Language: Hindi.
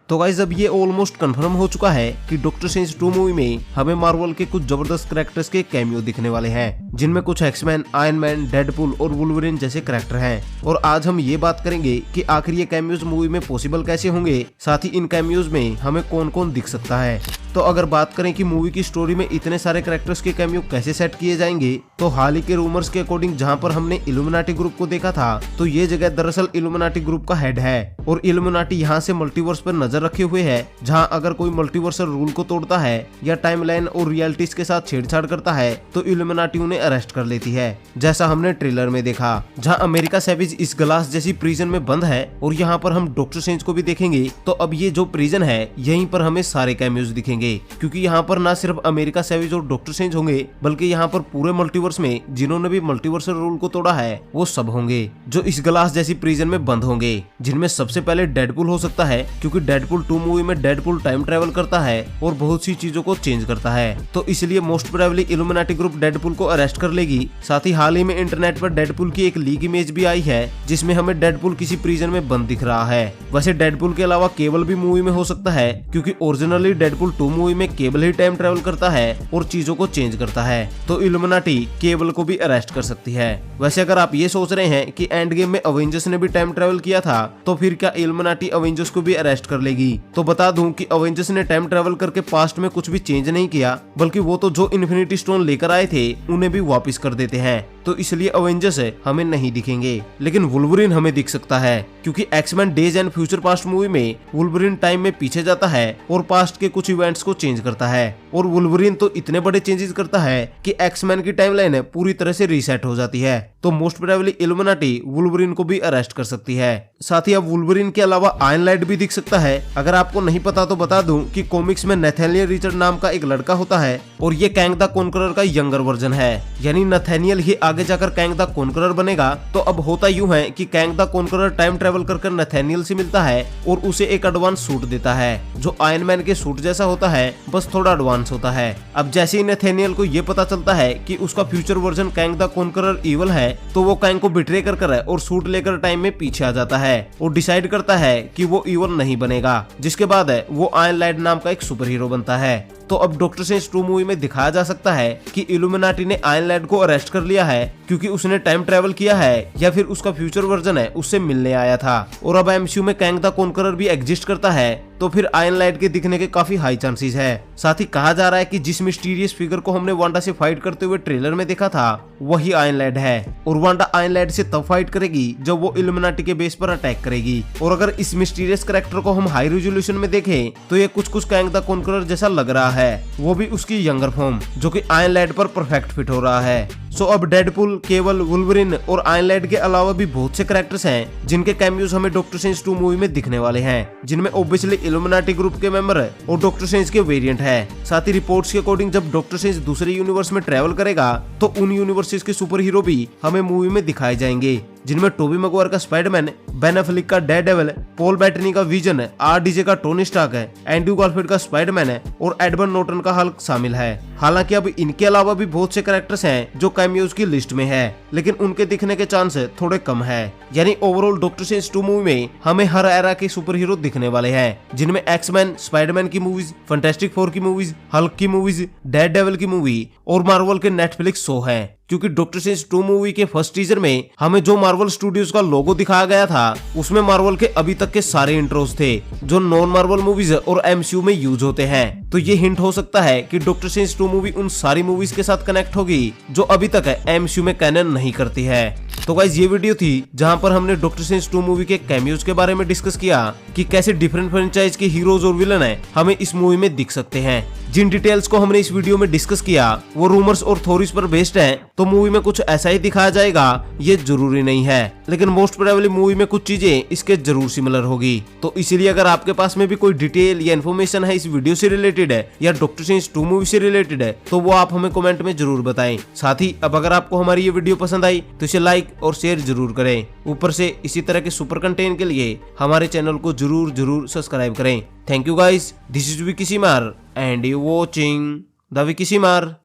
तो गाइस अब ये ऑलमोस्ट कंफर्म हो चुका है कि डॉक्टर स्ट्रेंज 2 मूवी में हमें मार्वल के कुछ जबरदस्त कैरेक्टर्स के कैमियो दिखने वाले हैं, जिनमें कुछ एक्समैन, आयरन मैन, डेडपूल और वुल्वरिन जैसे कैरेक्टर हैं। और आज हम ये बात करेंगे कि आखिर ये कैमियोज मूवी में पॉसिबल कैसे होंगे, साथ ही इन कैमियोज में हमें कौन कौन दिख सकता है। तो अगर बात करें कि मूवी की स्टोरी में इतने सारे कैरेक्टर्स के कैमियो कैसे सेट किए जाएंगे, तो हाल ही के रूमर्स के अकॉर्डिंग जहां पर हमने इल्यूमिनाटी ग्रुप को देखा था, तो ये जगह दरअसल इल्यूमिनाटी ग्रुप का हेड है और इल्यूमिनाटी यहाँ से मल्टीवर्स पर नजर रखे हुए है, जहां अगर कोई मल्टीवर्सल रूल को तोड़ता है या टाइमलाइन और रियलिटीज के साथ छेड़छाड़ करता है तो इल्यूमिनाटी उन्हें अरेस्ट कर लेती है, जैसा हमने ट्रेलर में देखा। जहां अमेरिका सेविज इस ग्लास जैसी प्रिजन में बंद है और यहाँ पर हम डॉक्टर स्ट्रेंज को भी देखेंगे। तो अब ये जो प्रिजन है यहीं पर हमें सारे कैमियोज दिखेंगे, क्योंकि यहाँ पर ना सिर्फ अमेरिका सेविज और डॉक्टर स्ट्रेंज होंगे, बल्कि यहाँ पर पूरे मल्टीवर्स में जिन्होंने भी मल्टीवर्सल रूल को तोड़ा है वो सब होंगे, जो इस ग्लास जैसी प्रिजन में बंद होंगे। जिनमें सबसे पहले डेडपूल हो सकता है, क्योंकि डेडपूल 2 मूवी में डेडपूल टाइम ट्रेवल करता है और बहुत सी चीजों को चेंज करता है, तो इसलिए most probably illuminati group Deadpool को अरेस्ट कर लेगी। साथ ही हाल ही में इंटरनेट पर डेडपूल की एक लीक इमेज भी आई है, जिसमें हमें डेडपूल किसी प्रिजन में बंद दिख रहा है। वैसे डेडपूल के अलावा केबल भी मूवी में हो सकता है, क्योंकि ओरिजिनली डेडपूल 2 मूवी में केबल ही टाइम ट्रेवल करता है और चीजों को चेंज करता है, तो इल्यूमिनाटी केबल को भी अरेस्ट कर सकती है। वैसे अगर आप ये सोच रहे हैं कि एंड गेम में अवेंजर्स ने भी टाइम ट्रेवल किया था, तो फिर क्या इल्यूमिनाटी अवेंजर्स को भी अरेस्ट कर लेगी? तो बता दूं कि अवेंजर्स ने टाइम ट्रेवल करके पास्ट में कुछ भी चेंज नहीं किया, बल्कि वो तो जो इन्फिनिटी स्टोन लेकर आए थे उन्हें भी वापस कर देते हैं, तो इसलिए अवेंजर्स हमें नहीं दिखेंगे। लेकिन वुल्वरिन हमें दिख सकता है, क्योंकि X Men Days and Future Past movie में वुल्वरिन टाइम में पीछे जाता है और पास्ट के कुछ इवेंट्स को चेंज करता है, और वुल्वरिन तो इतने बड़े चेंजेस करता है कि एक्समैन की टाइमलाइन पूरी तरह से रीसेट हो जाती है। तो मोस्ट प्रोबेबली इल्यूमिनाटी वुल्वरिन को भी अरेस्ट कर सकती है। साथ ही अब वुल्वरिन के अलावा आयरन लाइट भी दिख सकता है। अगर आपको नहीं पता तो बता दूं कि कॉमिक्स में नथानियल रिचर्ड नाम का एक लड़का होता है और ये कैंग द कॉन्करर का यंगर वर्जन है, यानी नथानियल ही आगे जाकर कैंग द कॉन्करर बनेगा। तो अब होता यूं है कि Kang the conqueror time travel कर नथानियल से मिलता है और उसे एक एडवांस सूट देता है, जो आयरन मैन के सूट जैसा होता है, बस थोड़ा एडवांस होता है। अब जैसे ही नथानियल को ये पता चलता है कि उसका future version Kang the conqueror evil है, तो वो कैंग को बिट्रे कर और सूट लेकर टाइम में पीछे आ जाता है और डिसाइड करता है कि वो इवल नहीं बनेगा, जिसके बाद वो आयरन लाइट नाम का एक सुपर हीरो बनता है। तो अब डॉक्टर स्ट्रेंज 2 मूवी में दिखाया जा सकता है कि इल्यूमिनाटी ने आयरन लाइट को अरेस्ट कर लिया है, क्योंकि उसने टाइम ट्रेवल किया है या फिर उसका फ्यूचर वर्जन है उससे मिलने आया था। और अब एमसीयू में कैंग द कॉन्करर भी एग्जिस्ट करता है, तो फिर आयरन लाइट के दिखने के काफी हाई चांसेस है। साथ ही कहा जा रहा है कि जिस मिस्टीरियस फिगर को हमने वांडा से फाइट करते हुए ट्रेलर में देखा था वही आयरन लाइट है, और वांडा आयरन लाइट से तब फाइट करेगी जब वो इल्यूमिनाटी के बेस पर अटैक करेगी। और अगर इस मिस्टीरियस कैरेक्टर को हम हाई रेजोल्यूशन में देखें तो ये कुछ कैंग द कॉन्करर जैसा लग रहा है, वो भी उसकी यंगर फॉर्म, जो कि आयरन लाइट पर परफेक्ट फिट हो रहा है। सो अब डेडपूल, केबल, वुल्वरिन और आयरन लाइट के अलावा भी बहुत से कैरेक्टर्स हैं जिनके कैमियोज हमें डॉक्टर स्ट्रेंज 2 मूवी में दिखने वाले हैं, जिनमें ऑब्वियसली इल्यूमिनाटी ग्रुप के मेंबर और डॉक्टर स्ट्रेंज के वेरिएंट है। साथ ही रिपोर्ट्स के अकॉर्डिंग जब डॉक्टर स्ट्रेंज दूसरे यूनिवर्स में ट्रेवल करेगा तो उन यूनिवर्सेस के सुपर हीरो भी हमें मूवी में दिखाए जाएंगे, जिनमें टोबी मैगवायर का स्पाइडरमैन, बेन एफ्लेक का डेयरडेविल, पॉल बेटनी का विजन, आरडीजे का टोनी स्टार्क है, एंड्रू गारफील्ड का स्पाइडरमैन है और एडवर्ड नॉर्टन का हल्क शामिल है। हालांकि अब इनके अलावा भी बहुत से कैरेक्टर्स हैं जो कैमियोज की लिस्ट में है, लेकिन उनके दिखने के चांस थोड़े कम है। यानी ओवरऑल डॉक्टर स्ट्रेंज 2 मूवी में हमें हर एरा के सुपर हीरो दिखने वाले हैं, जिनमें एक्समैन, स्पाइडरमैन की मूवीज, फैंटास्टिक फोर की मूवीज, हल्क की मूवीज, डेयरडेविल की मूवी और मार्वल के नेटफ्लिक्स शो है। क्योंकि डॉक्टर स्ट्रेंज 2 मूवी के फर्स्ट टीजर में हमें जो मार्वल स्टूडियोज का लोगो दिखाया गया था, उसमें मार्वल के अभी तक के सारे इंट्रोज थे जो नॉन मार्वल मूवीज और एमसीयू में यूज होते हैं। तो ये हिंट हो सकता है कि डॉक्टर स्ट्रेंज 2 मूवी उन सारी मूवीज के साथ कनेक्ट होगी जो अभी तक एमसीयू में कैनन नहीं करती है। तो गाइस ये वीडियो थी जहां पर हमने डॉक्टर स्ट्रेंज 2 मूवी के कैमियोज के बारे में डिस्कस किया कि कैसे डिफरेंट फ्रेंचाइज के हीरोज और विलन हमें इस मूवी में दिख सकते हैं। जिन डिटेल्स को हमने इस वीडियो में डिस्कस किया वो रूमर्स और थ्योरीज पर बेस्ड हैं, तो मूवी में कुछ ऐसा ही दिखाया जाएगा ये जरूरी नहीं है, लेकिन मोस्ट प्रोबेबली मूवी में कुछ चीजें इसके जरूर सिमिलर होगी। तो इसीलिए अगर आपके पास में भी कोई डिटेल या इन्फॉर्मेशन है इस वीडियो से रिलेटेड है या डॉक्टर स्ट्रेंज 2 मूवी से रिलेटेड है, तो वो आप हमें कमेंट में जरूर बताएं। साथ ही अब अगर आपको हमारी ये वीडियो पसंद आई तो इसे लाइक और शेयर जरूर करें। ऊपर से इसी तरह के सुपर कंटेंट के लिए हमारे चैनल को जरूर सब्सक्राइब करें। Thank you guys, this is Vicky Seemar and you watching the Vicky सीमार।